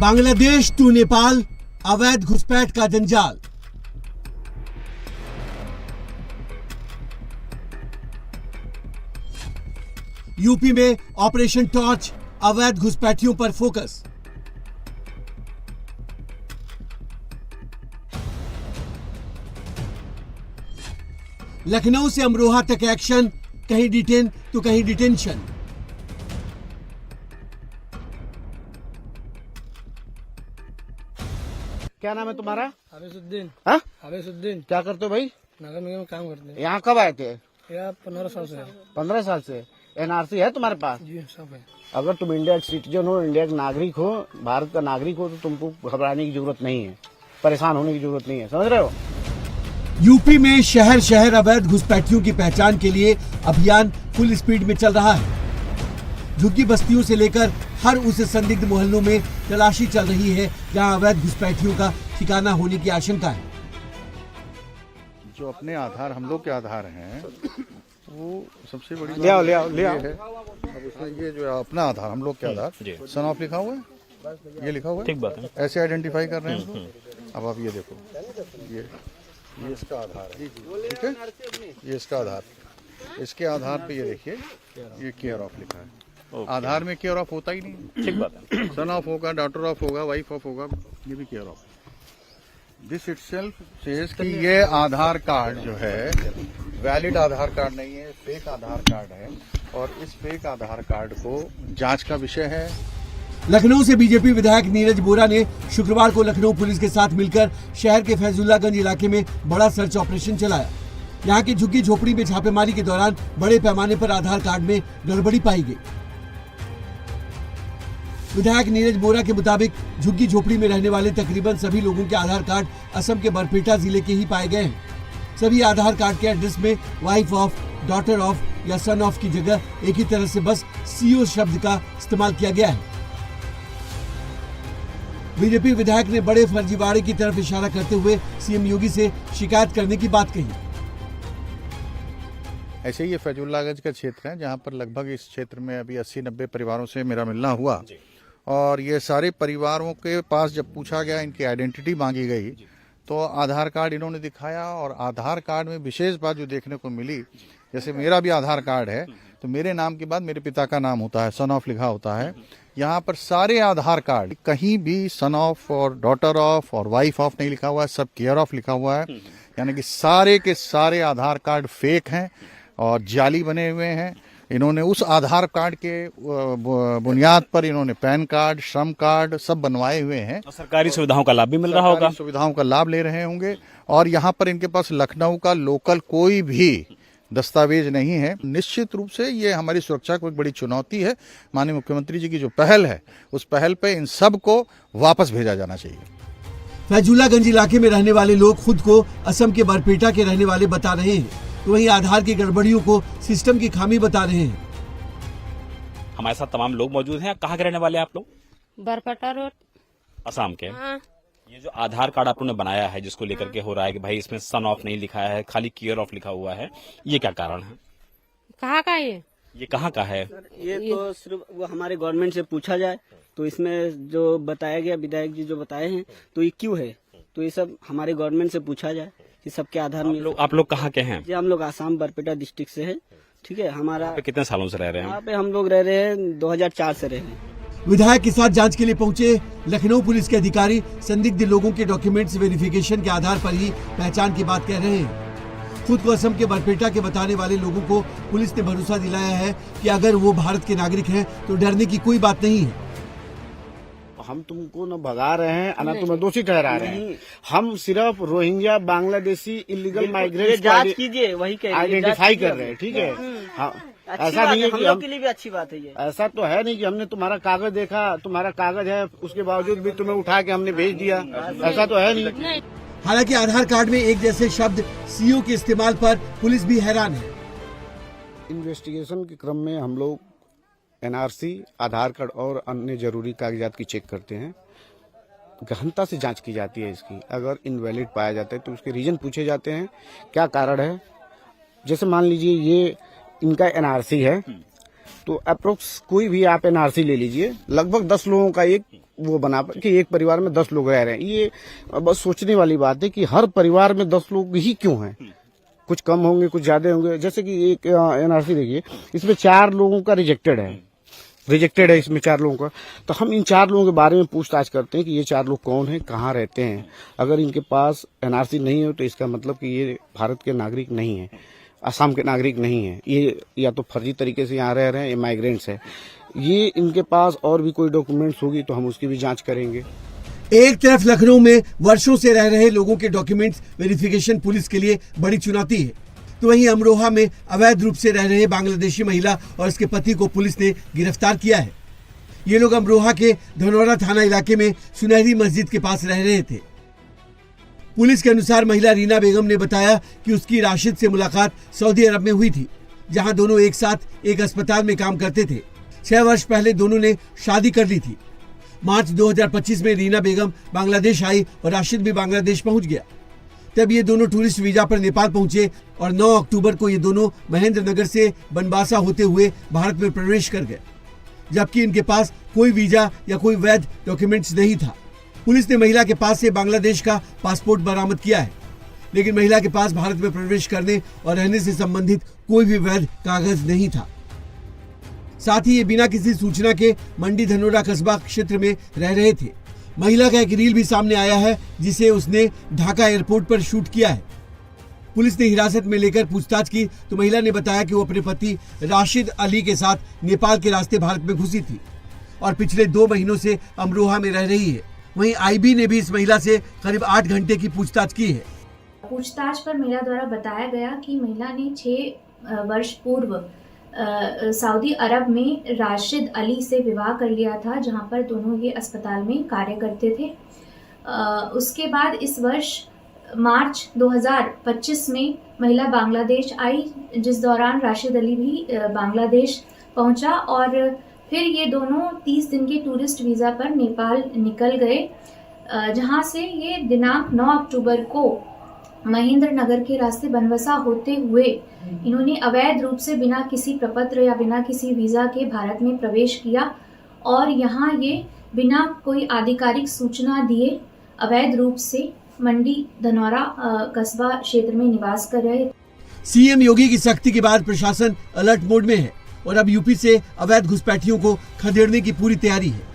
Bangladesh to Nepal अवैध घुसपैठ का जंजाल। यूपी में ऑपरेशन टॉर्च, अवैध घुसपैठियों पर फोकस। लखनऊ से अमरोहा तक एक्शन, कहीं डिटेन तो कहीं डिटेंशन। क्या नाम है तुम्हारा? हाफिजुद्दीन। हाँ? हाफिजुद्दीन। क्या करते हो भाई? नगर निगम में काम करते हैं। यहाँ कब आए थे? यहाँ 15 साल से है। 15 साल से। एनआरसी है तुम्हारे पास? जी सब है। अगर तुम इंडिया के सिटीजन हो, इंडिया के नागरिक हो, भारत का नागरिक हो, तो तुमको घबराने की जरूरत नहीं है, परेशान होने की जरूरत नहीं है, समझ रहे हो? यूपी में शहर शहर अवैध घुसपैठियों की पहचान के लिए अभियान फुल स्पीड में चल रहा है। झुग्गी बस्तियों से लेकर हर उस संदिग्ध मोहल्लों में तलाशी चल रही है जहां अवैध घुसपैठियों का ठिकाना होने की आशंका है। जो अपने आधार, हम लोग के आधार हैं, वो सबसे बड़ी ले आओ ये है। अब उसमें ये जो अपना आधार, हम लोग के आधार सन ऑफ लिखा हुआ है, ये लिखा हुआ है, ठीक बात है। ऐसे आइडेंटिफाई कर रहे हैं। अब आप ये देखो, ये इसका आधार है, ठीक है, ये इसका आधार, इसके आधार पे ये देखिए, ये केयर ऑफ लिखा है। आधार में केयर ऑफ होता ही नहीं, ठीक बात है। सन ऑफ होगा, डॉटर ऑफ होगा, वाइफ ऑफ होगा, ये भी care of. This itself says कि ये आधार कार्ड जो है वैलिड आधार कार्ड नहीं है, फेक आधार कार्ड है, और इस फेक आधार कार्ड को जांच का विषय है। लखनऊ से बीजेपी विधायक नीरज बोरा ने शुक्रवार को लखनऊ पुलिस के साथ मिलकर शहर के फैजुल्लागंज इलाके में बड़ा सर्च ऑपरेशन चलाया। यहां की झुग्गी झोपड़ी में छापेमारी के दौरान बड़े पैमाने पर आधार कार्ड में गड़बड़ी पाई गई। विधायक नीरज बोरा के मुताबिक झुग्गी झोपड़ी में रहने वाले तकरीबन सभी लोगों के आधार कार्ड असम के बरपेटा जिले के ही पाए गए हैं। सभी आधार कार्ड के एड्रेस में वाइफ ऑफ, डॉटर ऑफ या सन ऑफ की जगह एक ही तरह से बस सीओ शब्द का इस्तेमाल किया गया है। बीजेपी विधायक ने बड़े फर्जीवाड़े की तरफ इशारा करते हुए सीएम योगी से शिकायत करने की बात कही। ऐसे ही ये फैजुल्लागंज का क्षेत्र है जहां पर लगभग इस क्षेत्र में अभी 80-90 परिवारों से मेरा मिलना हुआ, और ये सारे परिवारों के पास जब पूछा गया, इनकी आइडेंटिटी मांगी गई, तो आधार कार्ड इन्होंने दिखाया। और आधार कार्ड में विशेष बात जो देखने को मिली, जैसे मेरा भी आधार कार्ड है, तो मेरे नाम के बाद मेरे पिता का नाम होता है, सन ऑफ लिखा होता है। यहाँ पर सारे आधार कार्ड कहीं भी सन ऑफ और डॉटर ऑफ और वाइफ ऑफ नहीं लिखा हुआ है, सब केयर ऑफ लिखा हुआ है। यानी कि सारे के सारे आधार कार्ड फेक हैं और जाली बने हुए हैं। इन्होंने उस आधार कार्ड के बुनियाद पर इन्होंने पैन कार्ड, श्रम कार्ड सब बनवाए हुए हैं। सरकारी सुविधाओं का लाभ भी मिल रहा होगा, सुविधाओं का लाभ ले रहे होंगे। और यहाँ पर इनके पास लखनऊ का लोकल कोई भी दस्तावेज नहीं है। निश्चित रूप से ये हमारी सुरक्षा को एक बड़ी चुनौती है। माननीय मुख्यमंत्री जी की जो पहल है, उस पहल पे इन सब को वापस भेजा जाना चाहिए। फैजुल्लागंज इलाके में रहने वाले लोग खुद को असम के बरपेटा के रहने वाले बता रहे हैं, तो वहीं आधार की गड़बड़ियों को सिस्टम की खामी बता रहे हैं। हमारे साथ तमाम लोग मौजूद हैं। कहाँ के रहने वाले हैं आप लोग? बरपेटा रोड, असम के। हाँ। ये जो आधार कार्ड आप लोगों ने बनाया है, जिसको लेकर के हो रहा है कि भाई इसमें सन ऑफ नहीं लिखा है, खाली केयर ऑफ लिखा हुआ है, ये क्या कारण है? कहाँ का ये कहाँ का है? ये तो सिर्फ वो हमारे गवर्नमेंट से पूछा जाए तो इसमें जो बताया गया, विधायक जी जो बताए हैं, तो ये क्यों है, तो ये सब हमारे गवर्नमेंट से पूछा जाए कि सबके आधार में। आप लोग कहाँ के हैं? जी हम लोग आसाम बरपेटा डिस्ट्रिक्ट से है। ठीक है, हमारा कितने सालों से रह रहे हैं? यहाँ पे हम लोग रह रहे हैं 2004 से रह रहे हैं। विधायक के साथ जांच के लिए पहुंचे लखनऊ पुलिस के अधिकारी संदिग्ध लोगों के डॉक्यूमेंट्स वेरिफिकेशन के आधार पर ही पहचान की बात कह रहे हैं। खुद को असम के बरपेटा के बताने वाले लोगों को पुलिस ने भरोसा दिलाया है कि अगर वो भारत के नागरिक हैं तो डरने की कोई बात नहीं है। हम तुमको न भगा रहे हैं न तुम्हें दोषी ठहरा रहे हैं। हम सिर्फ रोहिंग्या बांग्लादेशी इलीगल माइग्रेंट्स जांच कीजिए, वही आइडेंटिफाई कर रहे हैं। ठीक है, हाँ, ऐसा नहीं है हम कि लोग के लिए भी अच्छी बात है ये। ऐसा तो है नहीं कि हमने तुम्हारा कागज देखा, तुम्हारा कागज है, उसके बावजूद भी तुम्हें उठा के हमने भेज दिया, ऐसा तो है नहीं। हालांकि आधार कार्ड में एक जैसे शब्द सीओ के इस्तेमाल पर पुलिस भी हैरान है। इन्वेस्टिगेशन के क्रम में हम लोग एनआरसी, आधार कार्ड और अन्य जरूरी कागजात की चेक करते हैं। गहनता से जांच की जाती है इसकी। अगर इनवैलिड पाया जाता है तो उसके रीजन पूछे जाते हैं, क्या कारण है। जैसे मान लीजिए ये इनका एनआरसी है, तो अप्रोक्स कोई भी आप एनआरसी ले लीजिए, लगभग 10 लोगों का एक वो बना कि एक परिवार में 10 लोग रह रहे हैं। ये बस सोचने वाली बात है कि हर परिवार में 10 लोग ही क्यों हैं, कुछ कम होंगे कुछ ज्यादा होंगे। जैसे कि एक एनआरसी देखिए, इसमें 4 लोगों का रिजेक्टेड है इसमें 4 लोगों का। तो हम इन 4 लोगों के बारे में पूछताछ करते हैं कि ये 4 लोग कौन हैं, कहाँ रहते हैं। अगर इनके पास एनआरसी नहीं हो तो इसका मतलब कि ये भारत के नागरिक नहीं है, असम के नागरिक नहीं है, ये या तो फर्जी तरीके से यहाँ रह रहे हैं, ये माइग्रेंट्स है। ये इनके पास और भी कोई डॉक्यूमेंट्स होगी तो हम उसकी भी जांच करेंगे। एक तरफ लखनऊ में वर्षों से रह रहे लोगों के डॉक्यूमेंट्स वेरिफिकेशन पुलिस के लिए बड़ी चुनौती है, तो वहीं अमरोहा में अवैध रूप से रह रहे बांग्लादेशी महिला और उसके पति को पुलिस ने गिरफ्तार किया है। ये लोग अमरोहा के धनौरा थाना इलाके में सुनहरी मस्जिद के पास रह रहे थे। पुलिस के अनुसार महिला रीना बेगम ने बताया कि उसकी राशिद से मुलाकात सऊदी अरब में हुई थी, जहां दोनों एक साथ एक अस्पताल में काम करते थे। 6 वर्ष पहले दोनों ने शादी कर ली थी। मार्च 2025 में रीना बेगम बांग्लादेश आई और राशिद भी बांग्लादेश पहुंच गया। तब ये दोनों टूरिस्ट वीजा पर नेपाल पहुंचे और 9 अक्टूबर को ये दोनों महेंद्र नगर से बनबासा होते हुए भारत में प्रवेश कर गए, जबकि इनके पास कोई वीजा या कोई वैध डॉक्यूमेंट्स नहीं था। पुलिस ने महिला के पास से बांग्लादेश का पासपोर्ट बरामद किया है, लेकिन महिला के पास भारत में प्रवेश करने और रहने से संबंधित कोई भी वैध कागज नहीं था। साथ ही ये बिना किसी सूचना के मंडी धनौरा कस्बा क्षेत्र में रह रहे थे। महिला का एक रील भी सामने आया है, जिसे उसने ढाका एयरपोर्ट पर शूट किया है। पुलिस ने हिरासत में लेकर पूछताछ की तो महिला ने बताया कि वो अपने पति राशिद अली के साथ नेपाल के रास्ते भारत में घुसी थी और पिछले 2 महीनों से अमरोहा में रह रही है। वहीं आईबी ने भी इस महिला से करीब 8 घंटे की पूछताछ की है। पूछताछ पर महिला द्वारा बताया गया कि महिला ने 6 वर्ष पूर्व सऊदी अरब में राशिद अली से विवाह कर लिया था, जहां पर दोनों ये अस्पताल में कार्य करते थे। उसके बाद इस वर्ष मार्च 2025 में महिला बांग्लादेश आई, जिस दौरान राशिद अली भी बांग्लादेश पहुंचा और फिर ये दोनों 30 दिन के टूरिस्ट वीज़ा पर नेपाल निकल गए, जहां से ये दिनांक 9 अक्टूबर को महेंद्र नगर के रास्ते बनबसा होते हुए इन्होंने अवैध रूप से बिना किसी प्रपत्र या बिना किसी वीज़ा के भारत में प्रवेश किया और यहाँ ये बिना कोई आधिकारिक सूचना दिए अवैध रूप से मंडी धनौरा कस्बा क्षेत्र में निवास कर रहे। सीएम योगी की सख्ती के बाद प्रशासन अलर्ट मोड में है और अब यूपी से अवैध घुसपैठियों को खदेड़ने की पूरी तैयारी है।